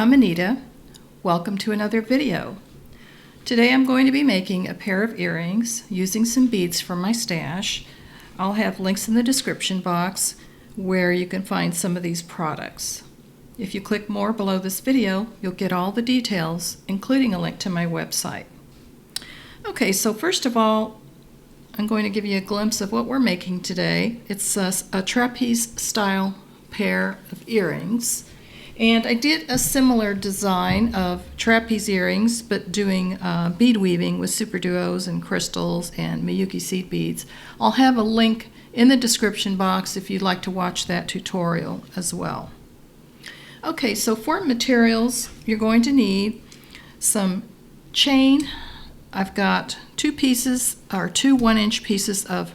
I'm Anita. Welcome to another video. Today I'm going to be making a pair of earrings using some beads from my stash. I'll have links in the description box where you can find some of these products. If you click more below this video, you'll get all the details, including a link to my website. Okay, so first of all, I'm going to give you a glimpse of what we're making today. It's a trapeze style pair of earrings. And I did a similar design of trapeze earrings, but doing bead weaving with super duos and crystals and Miyuki seed beads. I'll have a link in the description box if you'd like to watch that tutorial as well. Okay, so for materials, you're going to need some chain. I've got two 1-inch pieces of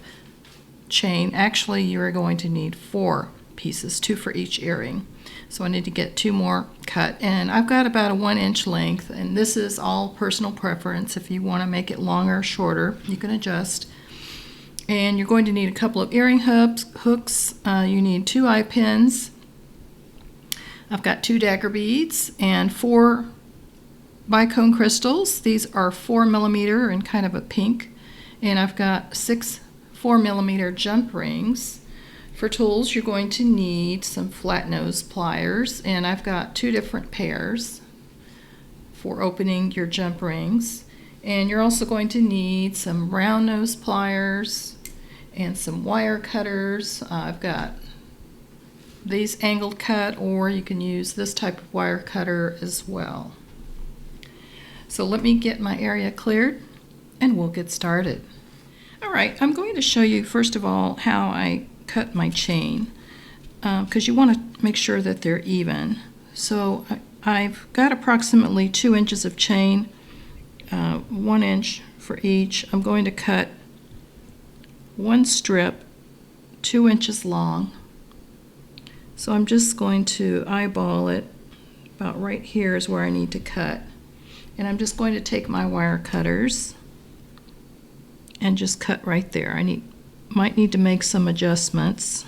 chain. Actually, you're going to need 4 pieces, 2 for each earring. So I need to get 2 more cut, and I've got about a 1-inch length, and this is all personal preference. If you want to make it longer or shorter, you can adjust. And you're going to need a couple of earring hooks. You need 2 eye pins. I've got 2 dagger beads and 4 Bicone crystals. These are 4mm and kind of a pink. And I've got 6 4mm jump rings. For tools, you're going to need some flat nose pliers, and I've got 2 different pairs for opening your jump rings. And you're also going to need some round nose pliers and some wire cutters. I've got these angled cut, or you can use this type of wire cutter as well. So let me get my area cleared and we'll get started. All right, I'm going to show you first of all how I cut my chain, because you want to make sure that they're even. So I've got approximately 2 inches of chain, 1 inch for each. I'm going to cut 1 strip 2 inches long. So I'm just going to eyeball it. About right here is where I need to cut. And I'm just going to take my wire cutters and just cut right there. Might need to make some adjustments.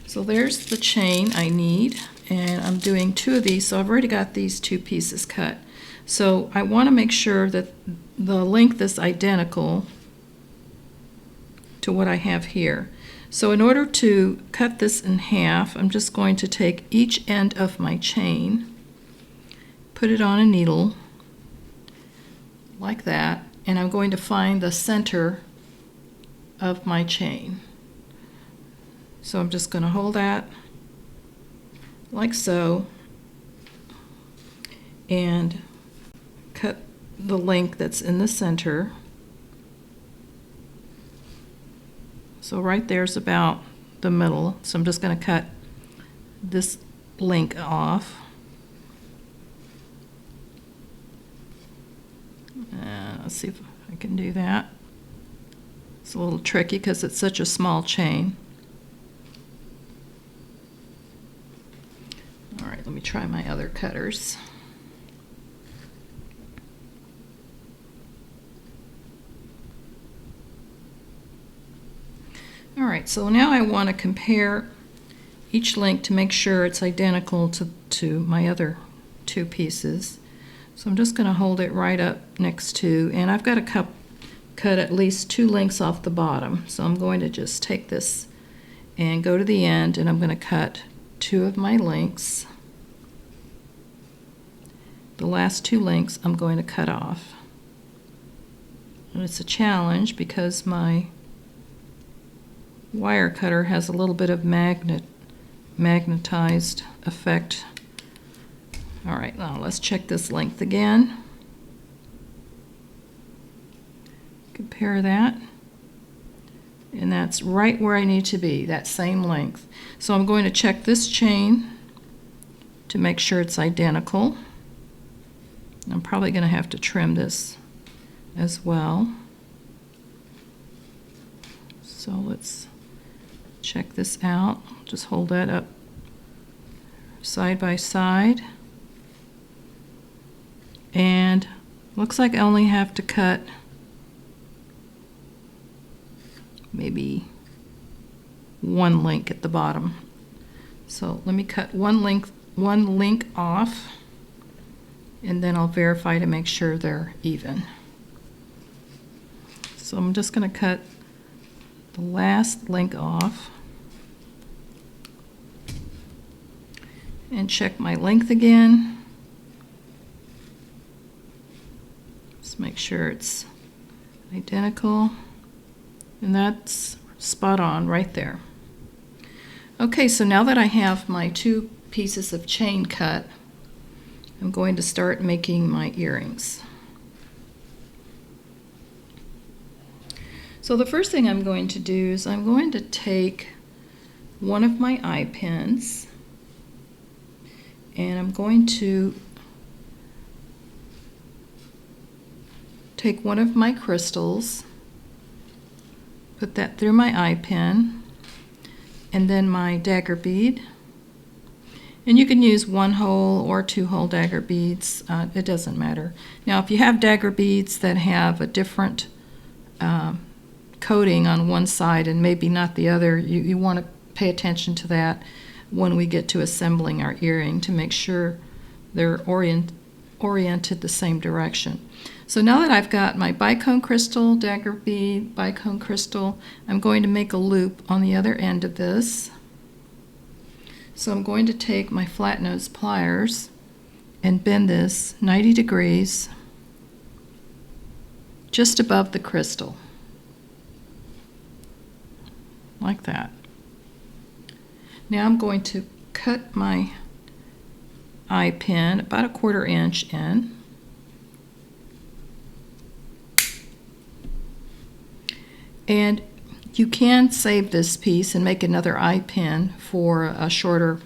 So there's the chain I need, and I'm doing 2 of these, so I've already got these 2 pieces cut. So I want to make sure that the length is identical to what I have here. So in order to cut this in half, I'm just going to take each end of my chain, put it on a needle like that, and I'm going to find the center of my chain. So I'm just going to hold that like so and cut the length that's in the center. So right there's about the middle. So I'm just going to cut this length off. Let's see if I can do that. It's a little tricky because it's such a small chain. All right, let me try my other cutters. All right, so now I want to compare each length to make sure it's identical to my other 2 pieces. So I'm just going to hold it right up next to, and I've got to cut at least 2 lengths off the bottom. So I'm going to just take this and go to the end, and I'm going to cut 2 of my lengths. The last 2 lengths I'm going to cut off. And it's a challenge because my wire cutter has a little bit of magnetized effect. All right, now let's check this length again. Compare that. And that's right where I need to be, that same length. So I'm going to check this chain to make sure it's identical. I'm probably going to have to trim this as well. So let's check this out. Just hold that up side by side. And looks like I only have to cut maybe 1 link at the bottom. So let me cut one link off, and then I'll verify to make sure they're even. So I'm just going to cut the last link off and check my length again. Just make sure it's identical, and that's spot on right there. Okay, so now that I have my 2 pieces of chain cut, I'm going to start making my earrings. So the first thing I'm going to do is I'm going to take one of my eye pins, and I'm going to take one of my crystals, put that through my eye pin, and then my dagger bead. And you can use 1-hole or 2-hole dagger beads, it doesn't matter. Now if you have dagger beads that have a different coating on one side and maybe not the other, you want to pay attention to that when we get to assembling our earring to make sure they're oriented the same direction. So now that I've got my bicone crystal, dagger bead, bicone crystal, I'm going to make a loop on the other end of this. So I'm going to take my flat nose pliers and bend this 90 degrees just above the crystal, like that. Now I'm going to cut my eye pin about 1/4 inch in. And you can save this piece and make another eye pin for a shorter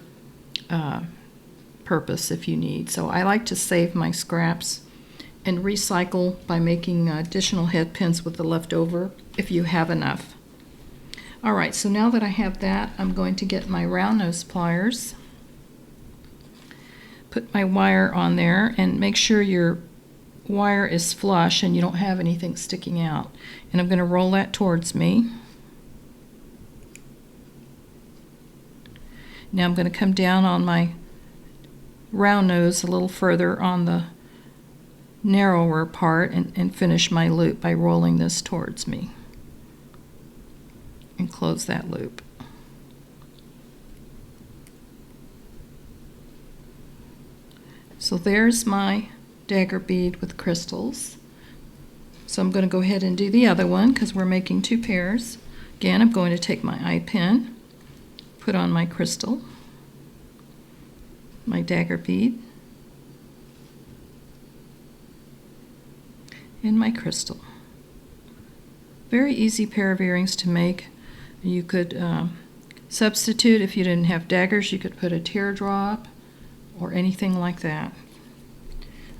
purpose if you need. So I like to save my scraps and recycle by making additional head pins with the leftover if you have enough. Alright, so now that I have that, I'm going to get my round nose pliers, put my wire on there, and make sure your wire is flush and you don't have anything sticking out. And I'm going to roll that towards me. Now I'm going to come down on my round nose a little further on the narrower part and finish my loop by rolling this towards me and close that loop. So there's my dagger bead with crystals. So I'm going to go ahead and do the other one because we're making 2 pairs. Again, I'm going to take my eye pin, put on my crystal, my dagger bead, and my crystal. Very easy pair of earrings to make. You could substitute, if you didn't have daggers, you could put a teardrop or anything like that.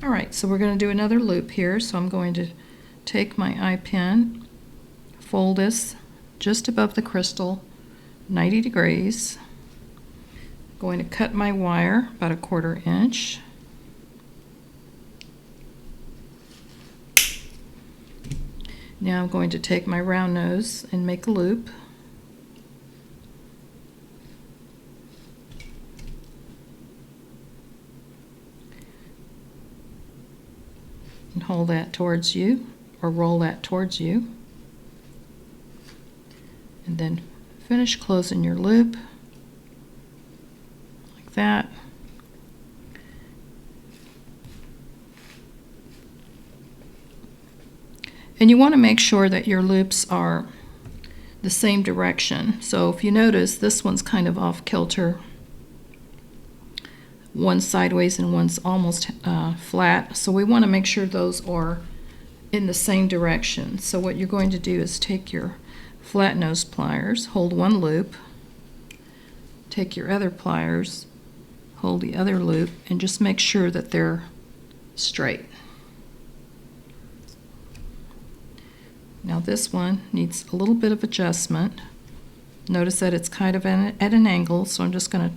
Alright, so we're going to do another loop here, so I'm going to take my eye pin, fold this just above the crystal, 90 degrees. Going to cut my wire about 1/4 inch. Now I'm going to take my round nose and make a loop. And hold that towards you, or roll that towards you. And then finish closing your loop, like that. And you want to make sure that your loops are the same direction. So if you notice, this one's kind of off kilter. One's sideways and one's almost flat. So we want to make sure those are in the same direction. So what you're going to do is take your flat nose pliers, hold one loop, take your other pliers, hold the other loop, and just make sure that they're straight. Now this one needs a little bit of adjustment. Notice that it's kind of at an angle, so I'm just going to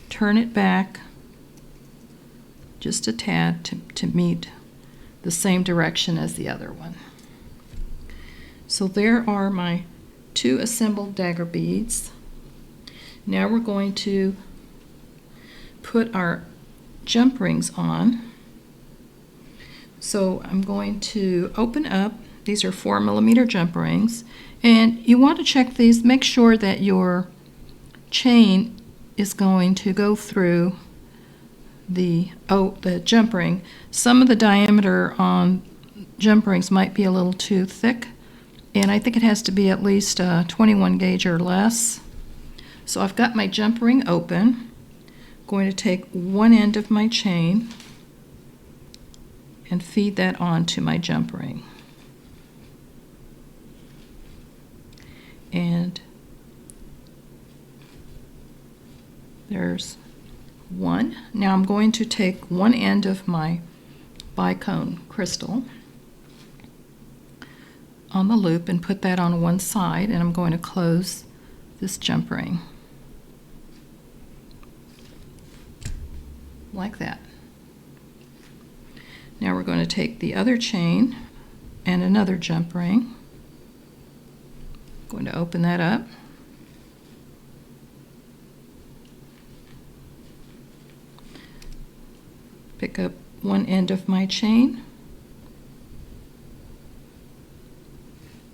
turn it back just a tad to meet the same direction as the other one. So there are my 2 assembled dagger beads. Now we're going to put our jump rings on. So I'm going to open up. These are 4mm jump rings, and you want to check these. Make sure that your chain is going to go through the jump ring. Some of the diameter on jump rings might be a little too thick, and I think it has to be at least 21 gauge or less. So I've got my jump ring open. I'm going to take one end of my chain and feed that onto my jump ring. And there's one. Now I'm going to take one end of my Bicone crystal on the loop and put that on one side, and I'm going to close this jump ring like that. Now we're going to take the other chain and another jump ring. I'm going to open that up. Pick up one end of my chain,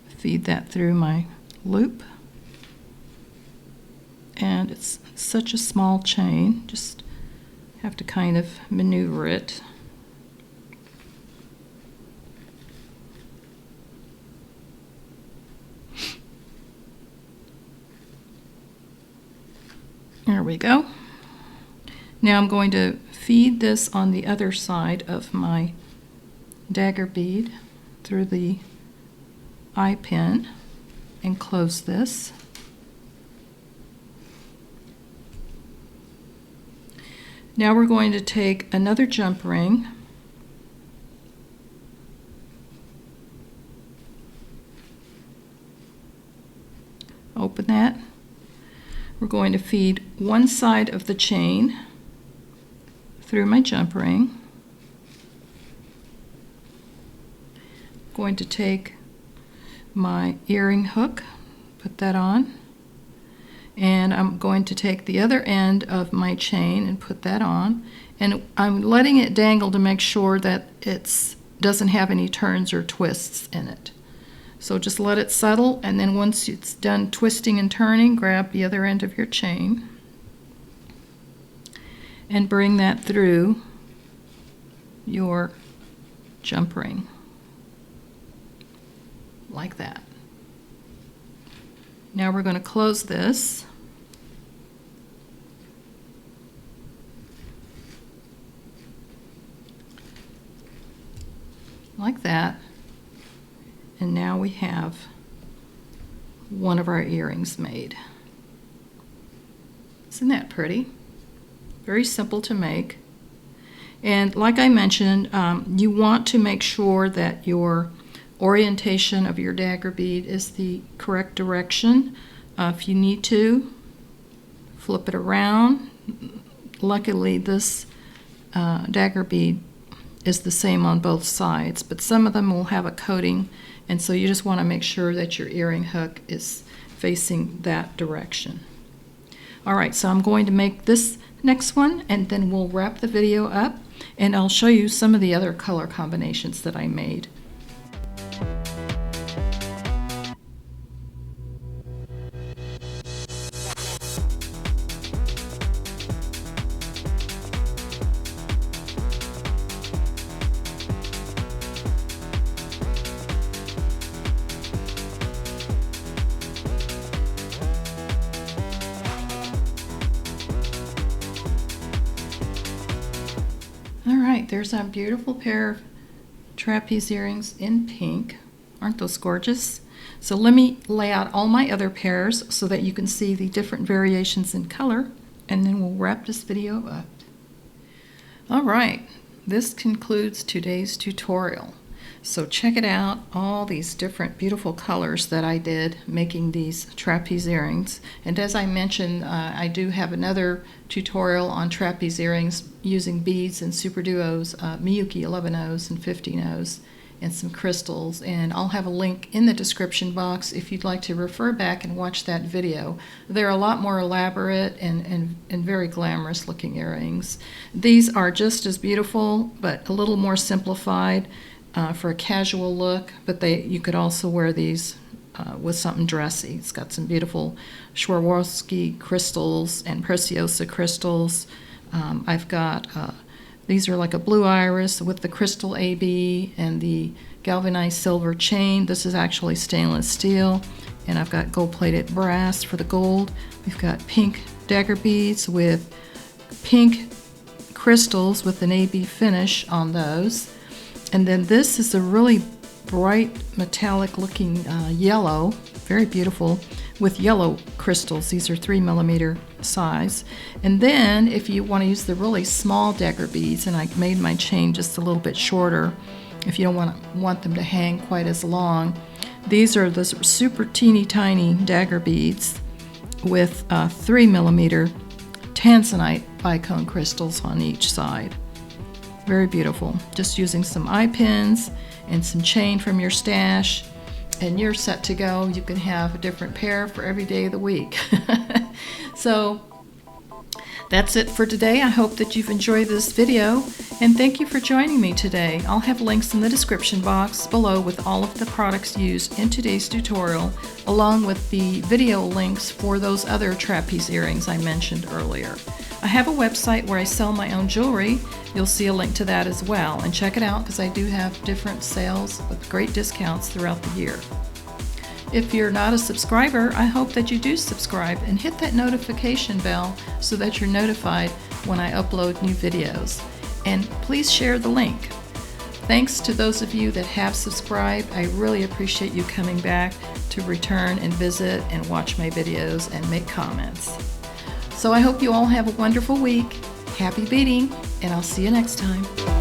feed that through my loop, and it's such a small chain, just have to kind of maneuver it. There we go. Now I'm going to feed this on the other side of my dagger bead through the eye pin and close this. Now we're going to take another jump ring open that. We're going to feed one side of the chain through my jump ring. Going to take my earring hook, put that on, and I'm going to take the other end of my chain and put that on, and I'm letting it dangle to make sure that it doesn't have any turns or twists in it. So just let it settle, and then once it's done twisting and turning, grab the other end of your chain and bring that through your jump ring like that. Now we're going to close this. Like that. And now we have one of our earrings made. Isn't that pretty? Very simple to make. And like I mentioned, you want to make sure that your orientation of your dagger bead is the correct direction. If you need to, flip it around. Luckily, this dagger bead is the same on both sides, but some of them will have a coating, and so you just want to make sure that your earring hook is facing that direction. All right, so I'm going to make this next one, and then we'll wrap the video up, and I'll show you some of the other color combinations that I made. Alright, there's a beautiful pair of trapeze earrings in pink. Aren't those gorgeous? So let me lay out all my other pairs so that you can see the different variations in color, and then we'll wrap this video up. Alright, this concludes today's tutorial. So check it out, all these different beautiful colors that I did making these trapeze earrings. And as I mentioned, I do have another tutorial on trapeze earrings using beads and super duos, Miyuki 11 O's and 15 O's. and some crystals, and I'll have a link in the description box if you'd like to refer back and watch that video. They're a lot more elaborate and very glamorous looking earrings. These are just as beautiful but a little more simplified for a casual look, but you could also wear these with something dressy. It's got some beautiful Swarovski crystals and Preciosa crystals. I've got these are like a blue iris with the crystal AB and the galvanized silver chain. This is actually stainless steel, and I've got gold-plated brass for the gold. We've got pink dagger beads with pink crystals with an AB finish on those. And then this is a really bright metallic looking yellow, very beautiful, with yellow crystals. These are 3mm size. And then if you want to use the really small dagger beads, and I made my chain just a little bit shorter if you don't want them to hang quite as long, these are the super teeny tiny dagger beads with 3mm tanzanite bicone crystals on each side. Very beautiful. Just using some eye pins and some chain from your stash, and you're set to go. You can have a different pair for every day of the week. So that's it for today. I hope that you've enjoyed this video, and thank you for joining me today. I'll have links in the description box below with all of the products used in today's tutorial, along with the video links for those other trapeze earrings I mentioned earlier. I have a website where I sell my own jewelry. You'll see a link to that as well, and check it out because I do have different sales with great discounts throughout the year. If you're not a subscriber, I hope that you do subscribe and hit that notification bell so that you're notified when I upload new videos. And please share the link. Thanks to those of you that have subscribed. I really appreciate you coming back to return and visit and watch my videos and make comments. So I hope you all have a wonderful week. Happy beading, and I'll see you next time.